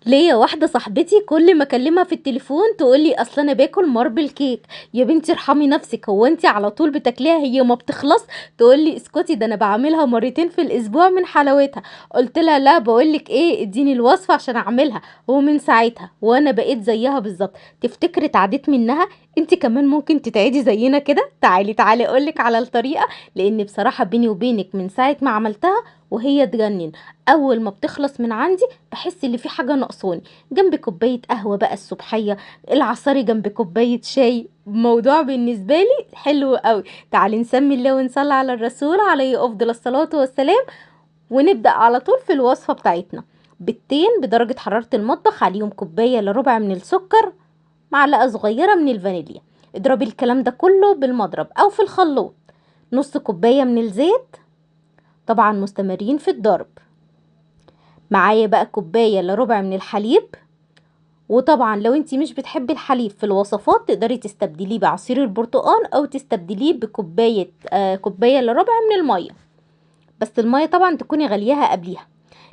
ليا واحدة صاحبتي كل ما اكلمها في التليفون تقولي اصل انا باكل ماربل كيك. يا بنتي ارحمي نفسك، هو انتي على طول بتاكليها هي ما بتخلص؟ تقولي اسكتي، ده انا بعملها مرتين في الاسبوع من حلاوتها. قلت لها لا، بقولك ايه، اديني الوصفة عشان اعملها. ومن ساعتها وانا بقيت زيها بالظبط. تفتكري اتعديت منها؟ انتي كمان ممكن تتعدي زينا كده. تعالي تعالي اقولك على الطريقة. لان بصراحة بيني وبينك من ساعة ما عملتها وهي تجنن. اول ما بتخلص من عندي بحس ان في حاجه ناقصاني. جنب كوبايه قهوه بقى الصبحيه، العصاري جنب كوبايه شاي، موضوع بالنسبه لي حلو قوي. تعالي نسمي الله ونصلي على الرسول عليه افضل الصلاه والسلام. ونبدا على طول في الوصفه بتاعتنا. بيضتين بدرجه حراره المطبخ، عليهم كوبايه الا ربع من السكر، معلقه صغيره من الفانيليا. اضربي الكلام ده كله بالمضرب او في الخلاط. نص كوبايه من الزيت. طبعا مستمرين في الضرب. معايا بقى كوبايه الا ربع من الحليب. وطبعا لو انتي مش بتحبي الحليب في الوصفات تقدري تستبدليه بعصير البرتقال او تستبدليه بكوبايه كوبايه الا ربع من الميه. بس الميه طبعا تكوني غليها قبليها.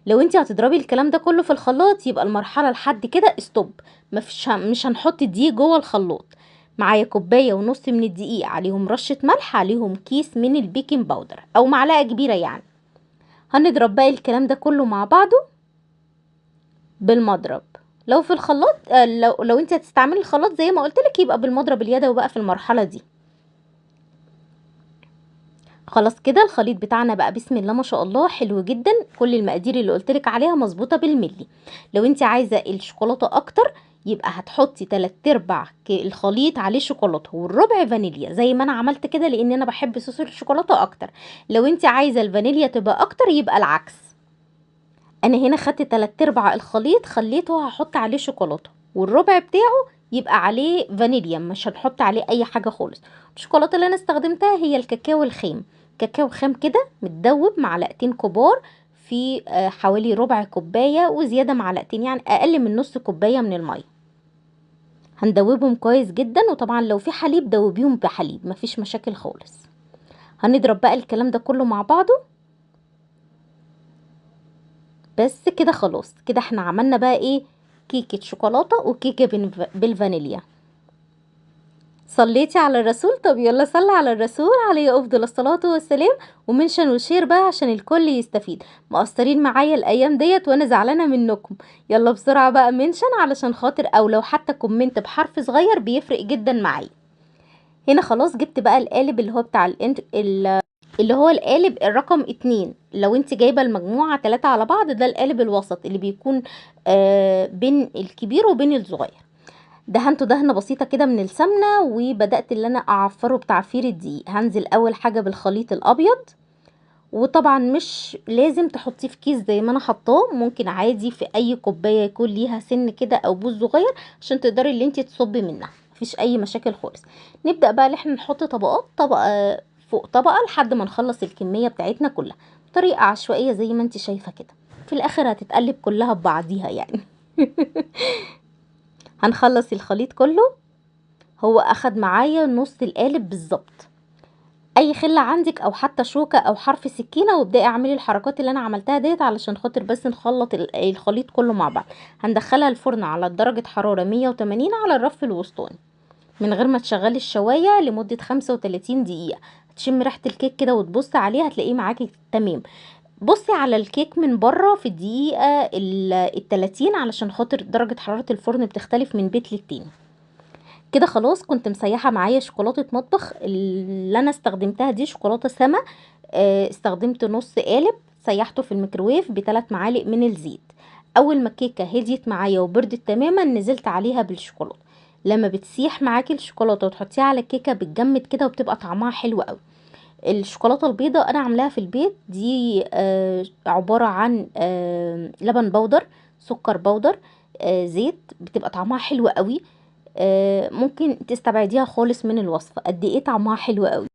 لو انتي هتضربي الكلام ده كله في الخلاط يبقى المرحله لحد كده ستوب. مش هنحط الدقيق جوه الخلاط. معايا كوبايه ونص من الدقيق، عليهم رشه ملح، عليهم كيس من البيكنج باودر او معلقه كبيره يعني. هنضرب بقى الكلام ده كله مع بعضه بالمضرب. لو في الخلاط لو انت هتستعملي الخلاط زي ما قلت لك يبقى بالمضرب اليدوي بقى في المرحله دي. خلاص كده الخليط بتاعنا بقى بسم الله ما شاء الله حلو جدا. كل المقادير اللي قلت لك عليها مظبوطه بالملي. لو انت عايزه الشوكولاته اكتر يبقى هتحطي 3/4 الخليط عليه شوكولاته والربع فانيليا زي ما انا عملت كده، لان انا بحب صوص الشوكولاته اكتر. لو انت عايزه الفانيليا تبقى اكتر يبقى العكس. انا هنا خدت 3/4 الخليط خليته هحط عليه شوكولاته، والربع بتاعه يبقى عليه فانيليا، مش هنحط عليه اي حاجه خالص. الشوكولاته اللي انا استخدمتها هي الكاكاو الخام. كاكاو خام كده متدوب، معلقتين كبار في حوالي ربع كوبايه وزياده معلقتين، يعني اقل من نص كوبايه من الميه. هندوبهم كويس جدا، وطبعا لو في حليب دوبيهم بحليب مفيش مشاكل خالص. هنضرب بقى الكلام ده كله مع بعضه. بس كده خلاص كده احنا عملنا بقى ايه، كيكة شوكولاتة وكيكة بالفانيليا. صليتي على الرسول؟ طب يلا صلي على الرسول عليه افضل الصلاة والسلام. ومنشن وشير بقى عشان الكل يستفيد. مقصرين معايا الايام ديت وانا زعلانة منكم. يلا بسرعة بقى منشن علشان خاطر، او لو حتى كومنت بحرف صغير بيفرق جدا معايا. هنا خلاص جبت بقى القالب اللي هو بتاع اللي هو القالب الرقم 2. لو انت جايبه المجموعه 3 على بعض ده القالب الوسط اللي بيكون بين الكبير وبين الصغير. دهنته دهنه بسيطه كده من السمنه، وبدات اللي انا اعفره بتعفير الدقيق. هنزل اول حاجه بالخليط الابيض. وطبعا مش لازم تحطيه في كيس زي ما انا حطاه، ممكن عادي في اي كوبايه يكون ليها سن كده او بوز صغير عشان تقدري اللي انت تصبي منها، مفيش اي مشاكل خالص. نبدا بقى اللي احنا نحط طبقات، طبقه فوق طبقه لحد ما نخلص الكميه بتاعتنا كلها بطريقه عشوائيه زي ما انت شايفه كده. في الاخر هتتقلب كلها ببعضيها يعني. هنخلص الخليط كله. هو اخد معايا نص القالب بالظبط. اي خله عندك او حتى شوكه او حرف سكينه وابداي اعملي الحركات اللي انا عملتها ديت علشان خاطر بس نخلط الخليط كله مع بعض. هندخلها الفرن على درجه حراره 180 على الرف الوسطاني من غير ما تشغلي الشوايه لمده 35 دقيقه. هتشمي ريحه الكيك كده وتبصي عليه هتلاقيه معاكي تمام. بصي على الكيك من بره في الدقيقه ال30 علشان خاطر درجه حراره الفرن بتختلف من بيت للتاني. كده خلاص كنت مسيحه معايا شوكولاته مطبخ اللي انا استخدمتها دي شوكولاته سما. استخدمت نص قالب سيحته في الميكروويف ب3 معالق من الزيت. اول ما الكيكه هديت معايا وبردت تماما نزلت عليها بالشوكولاته. لما بتسيح معاكي الشوكولاته وتحطيها على الكيكه بتجمد كده وبتبقى طعمها حلو قوي. الشوكولاته البيضاء انا عاملاها في البيت دي عباره عن لبن بودر، سكر بودر، زيت، بتبقى طعمها حلو قوي. ممكن تستبعديها خالص من الوصفة، قد ايه طعمها حلو قوي.